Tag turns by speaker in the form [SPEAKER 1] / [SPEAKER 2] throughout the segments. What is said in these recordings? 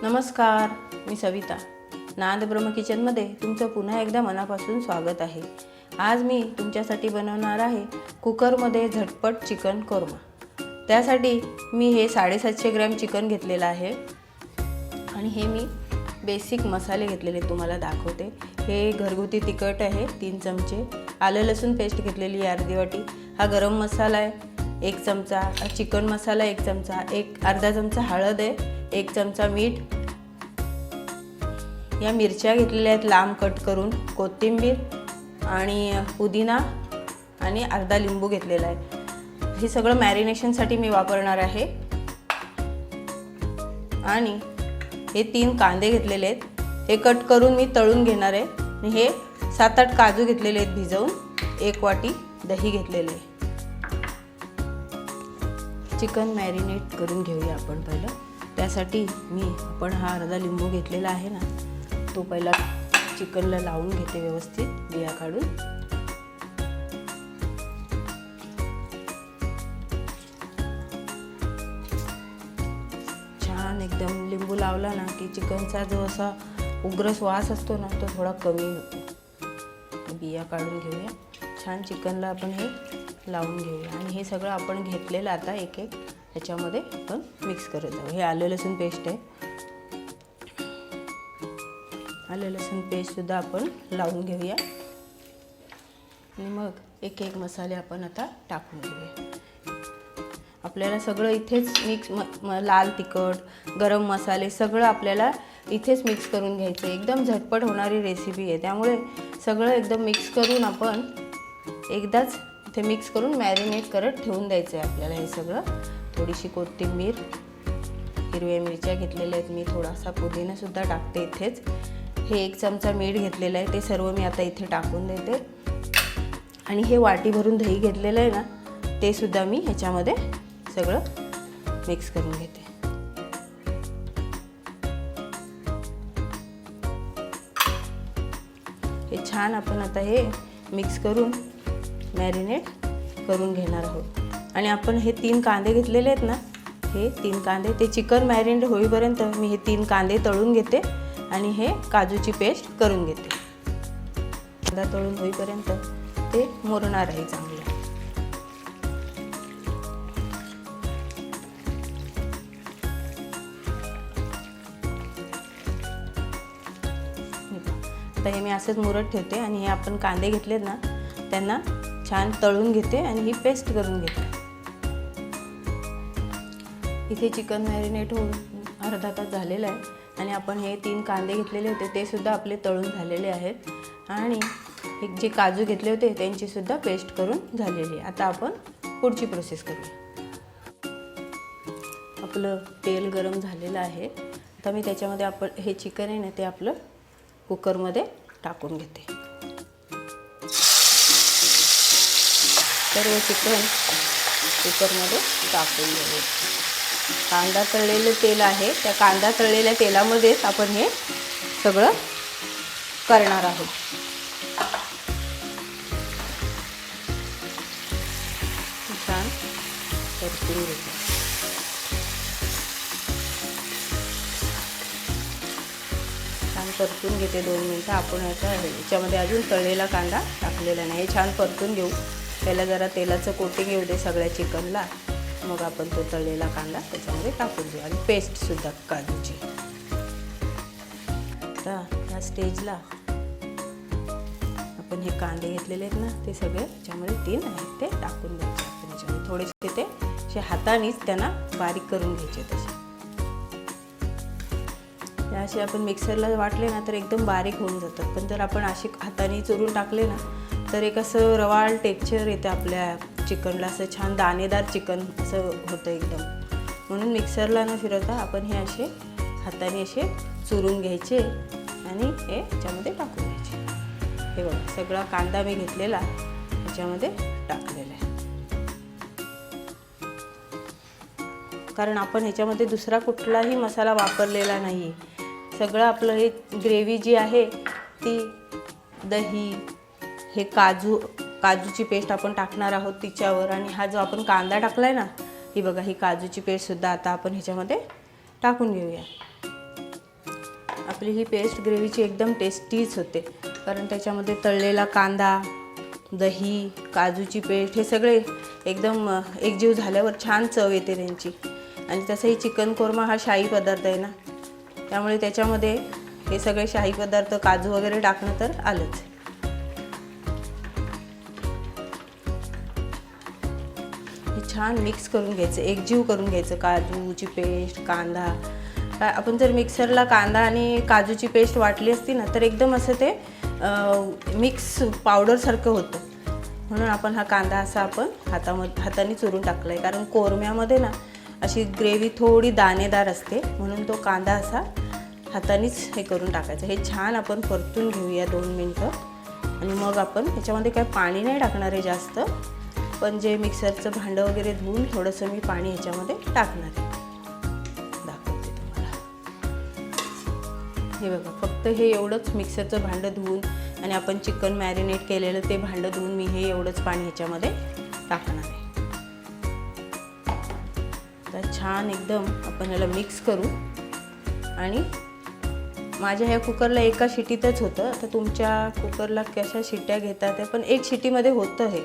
[SPEAKER 1] नमस्कार, मी सविता. नाद ब्रह्म किचनमध्ये तुमचं पुन्हा एकदा मनापासून स्वागत आहे. आज मी तुमच्यासाठी बनवणार आहे कुकरमध्ये झटपट चिकन कोरमा. त्यासाठी मी हे 750 ग्रॅम चिकन घेतलेलं आहे आणि हे मी बेसिक मसाले घेतलेले तुम्हाला दाखवते. हे घरगुती तिखट आहे 3 चमचे, आलं लसूण पेस्ट घेतलेली अर्धी वाटी, हा गरम मसाला आहे 1 चमचा, चिकन मसाला 1 चमचा, अर्धा चमचा हळद आहे, 1 चमचा मीठ, या मिरच्या घेतलेल्या आहेत लांब कट करून, कोथिंबीर आणि पुदिना आणि अर्धा लिंबू घेतलेला आहे. हे सगळं मॅरिनेशनसाठी मी वापरणार आहे. आणि हे 3 कांदे घेतलेले आहेत, हे कट करून मी तळून घेणार आहे. आणि हे 7-8 काजू घेतलेले आहेत भिजवून, 1 वाटी दही घेतलेले आहे. चिकन मॅरिनेट करून घेऊया आपण पहिलं. त्यासाठी आपण हा अर्धा लिंबू घेतलेला आहे ना, तो पहिला चिकनला लावून घेते व्यवस्थित बिया काढून. छान एकदम लिंबू लावला ना की चिकनचा जो असा उग्र वास असतो ना तो थोडा कमी होतो. बिया काढून घेऊया. छान चिकनला आपण हे लावून घेऊया आणि हे सगळं आपण घेतलेलं आता एक ह्याच्यामध्ये आपण मिक्स करत जाऊ. हे आलं लसूण पेस्ट आहे, आलं लसूण पेस्ट सुद्धा आपण लावून घेऊया. आणि मग एक मसाले आपण आता टाकून घेऊया. आपल्याला सगळं इथेच मिक्स लाल तिखट, गरम मसाले सगळं आपल्याला इथेच मिक्स करून घ्यायचं. एकदम झटपट होणारी रेसिपी आहे, त्यामुळे सगळं एकदम मिक्स करून आपण एकदाच इथे मिक्स करून मॅरिनेट करत ठेवून द्यायचं आहे आपल्याला. हे सगळं थोडीशी कोथिंबीर, हिरव्या मिरच्या घेतलेल्या आहेत मी, थोडासा पुदिना सुद्धा टाकते इथेच. हे 1 चमचा मीठ घेतलेलं आहे, ते सर्व मी आता इथे टाकून देते. आणि हे वाटी भरून दही घेतलेलं आहे ना, ते सुद्धा मी ह्याच्यामध्ये सगळं मिक्स करून घेते. हे छान आपण आता हे मिक्स करून मॅरिनेट करून घेणार आहोत. आणि आपण हे 3 कांदे घेतलेले आहेत ना, हे 3 कांदे ते चिकन मॅरिनेट होईपर्यंत मी हे 3 कांदे तळून घेते आणि हे काजूची पेस्ट करून घेते. कांदा तळून होईपर्यंत ते मुरणार आहे चांगलं. आता हे मी असंच मुरत ठेवते आणि हे आपण कांदे घेतलेत ना त्यांना छान तळून घेते आणि ही पेस्ट करून घेते. इथे चिकन मॅरिनेट होऊन अर्धा तास झालेला आहे आणि आपण हे 3 कांदे घेतलेले होते ते सुद्धा आपले तळून झालेले आहेत. आणि हे जे काजू घेतले होते त्यांची सुद्धा पेस्ट करून झालेली आहे. आता आपण पुढची प्रोसेस करूया. आपलं तेल गरम झालेलं आहे. आता मी त्याच्यामध्ये आपण हे चिकन आहे ना ते आपलं कुकरमध्ये टाकून घेते. सर्व चिकन कुकरमध्ये टाकून घेऊ. कांदा तळलेलं तेल आहे, त्या कांदा तळलेल्या तेलामध्येच आपण हे सगळं करणार आहोत. छान परतून घेते. छान परतून घेते 2 मिनिटं. आपण आता याच्यामध्ये अजून तळलेला कांदा टाकलेला नाही. छान परतून घेऊ. पहिला जरा तेलाचं कोटिंग येऊ दे सगळ्या चिकनला, मग आपण तो तळलेला कांदा त्याच्यामध्ये टाकून देऊ आणि पेस्ट सुद्धा काजूची. आता या स्टेजला आपण हे कांदे घेतलेले आहेत ना ते सगळे त्याच्यामध्ये 3 आहेत ते टाकून द्यायचे. आपण याच्यामध्ये थोडेसे ते असे हातानेच त्यांना बारीक करून घ्यायचे. तसे असे आपण मिक्सरला वाटले ना तर एकदम बारीक होऊन जातात, पण जर आपण असे हाताने चुरून टाकले ना तर एक असं रवाळ टेक्स्चर येतं आपल्या चिकनला. असं छान दाणेदार चिकन असं होतं एकदम. म्हणून मिक्सरला न फिरवता आपण हे असे हाताने असे चुरून घ्यायचे आणि हे याच्यामध्ये टाकून घ्यायचे. हे बघा सगळा कांदा मी घेतलेला ह्याच्यामध्ये टाकलेला आहे. कारण आपण ह्याच्यामध्ये दुसरा कुठलाही मसाला वापरलेला नाही. सगळं आपलं हे ग्रेव्ही जी आहे ती दही, हे काजूची पेस्ट आपण टाकणार आहोत तिच्यावर. आणि हा जो आपण कांदा टाकलाय ना, ही बघा ही काजूची पेस्ट सुद्धा आता आपण ह्याच्यामध्ये टाकून घेऊया. आपली ही पेस्ट ग्रेव्हीची एकदम टेस्टीच होते, कारण त्याच्यामध्ये तळलेला कांदा, दही, काजूची पेस्ट हे सगळे एकदम एकजीव झाल्यावर छान चव येते त्यांची. आणि तसंही चिकन कोरमा हा शाही पदार्थ आहे ना, त्यामुळे त्याच्यामध्ये हे सगळे शाही पदार्थ, काजू वगैरे टाकणं तर आलंच. हे छान मिक्स करून घ्यायचं, एकजीव करून घ्यायचं. काजूची पेस्ट, कांदा, आपण जर मिक्सरला कांदा आणि काजूची पेस्ट वाटली असती ना, तर एकदम असं ते मिक्स पावडरसारखं होतं. म्हणून आपण हा कांदा असा आपण हाताने चुरून टाकला आहे, कारण कोरम्यामध्ये ना अशी ग्रेव्ही थोडी दाणेदार असते, म्हणून तो कांदा असा हातानेच हे करून टाकायचं. हे छान आपण परतून घेऊया 2 मिनटं. आणि मग आपण ह्याच्यामध्ये काय पाणी नाही टाकणार आहे जास्त, पण जे मिक्सरचं भांडं वगैरे धुवून थोडंसं मी पाणी ह्याच्यामध्ये टाकणार आहे. दाखवते तुम्हाला. हे बघा, फक्त हे एवढंच मिक्सरचं भांडं धुवून आणि आपण चिकन मॅरिनेट केलेलं ते भांडं धुवून मी हे एवढंच पाणी ह्याच्यामध्ये टाकणार आहे. तर छान एकदम आपण याला मिक्स करू. आणि माझ्या ह्या कुकरला एका शिटीतच होतं. तर तुमच्या कुकरला कशा शिट्ट्या घेतात ते, पण 1 शिटीमध्ये होतं. हे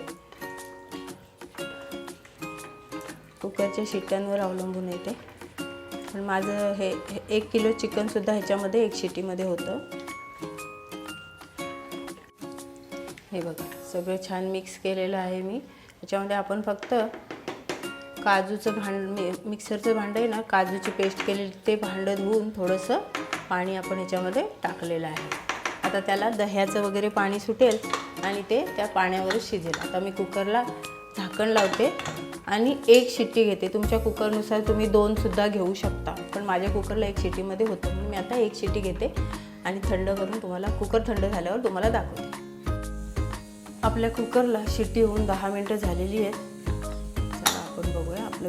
[SPEAKER 1] कुकरच्या शिट्ट्यांवर अवलंबून आहे ते. पण माझं हे 1 किलो चिकनसुद्धा ह्याच्यामध्ये 1 शिटीमध्ये होतं. हे बघा, सगळं छान मिक्स केलेलं आहे मी. ह्याच्यामध्ये आपण फक्त काजूचं मिक्सरचं भांडं आहे ना, काजूची पेस्ट केलेली ते भांडं धुवून थोडंसं पाणी आपण ह्याच्यामध्ये टाकलेलं आहे. आता त्याला दह्याचं वगैरे पाणी सुटेल आणि ते त्या पाण्यावरच शिजेल. आता मी कुकरला झाकण लावते आणि 1 शिट्टी घेते. तुमच्या कुकरनुसार तुम्ही 2सुद्धा घेऊ शकता, पण माझ्या कुकरला 1 शिट्टीमध्ये होतं, म्हणून मी आता 1 शिट्टी घेते आणि थंड करून तुम्हाला, कुकर थंड झाल्यावर तुम्हाला दाखवते. आपल्या कुकरला शिट्टी होऊन 10 मिनटं झालेली आहेत. चला आपण बघूया आपलं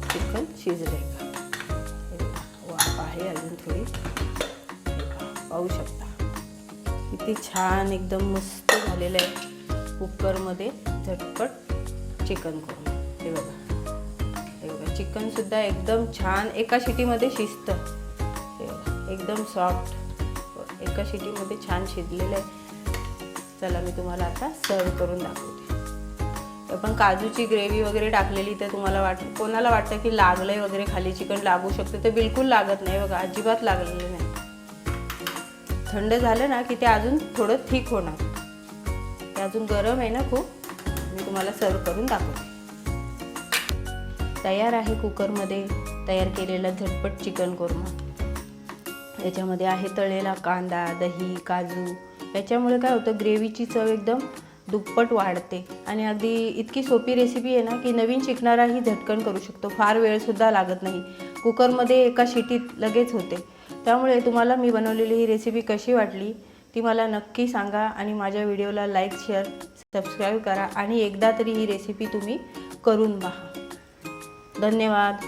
[SPEAKER 1] चिकन शिजलं आहे का. वाफ आहे अजून थोडी, पाहू शकता. किती छान एकदम मस्त झालेलं आहे कुकरमध्ये झटपट चिकन कोरमा. हे बघा, चिकनसुद्धा एकदम छान एका शिटीमध्ये शिजतं. हे बघा, एकदम सॉफ्ट एका शिटीमध्ये छान शिजलेलं आहे. चला मी तुम्हाला आता सर्व करून दाखवते. आपण काजूची ग्रेव्ही वगैरे टाकलेली, तर तुम्हाला कोणाला वाटतं की लागलंय वगैरे, खाली चिकन लागू शकतं, ते बिलकुल लागत नाही. बघा, अजिबात लागलेलं नाही. थंड झालं ना की ते अजून थोडं थिक होणार. ते अजून गरम आहे ना खूप. मी तुम्हाला सर्व करून दाखवते. तयार आहे कुकरमध्ये तयार केलेला झटपट चिकन कोरमा. याच्यामध्ये आहे तळलेला कांदा, दही, काजू. याच्यामुळे काय होतं, ग्रेव्हीची चव एकदम दुप्पट वाढते. आणि अगदी इतकी सोपी रेसिपी आहे ना की नवीन शिकणाराही झटकन करू शकतो. फार वेळसुद्धा लागत नाही. कुकरमध्ये एका शिटीत लगेच होते. त्यामुळे तुम्हाला मी बनवलेली ही रेसिपी कशी वाटली ती मला नक्की सांगा. आणि माझ्या व्हिडिओला लाईक, शेअर, सबस्क्राईब करा. आणि एकदा तरी ही रेसिपी तुम्ही करून पहा. धन्यवाद.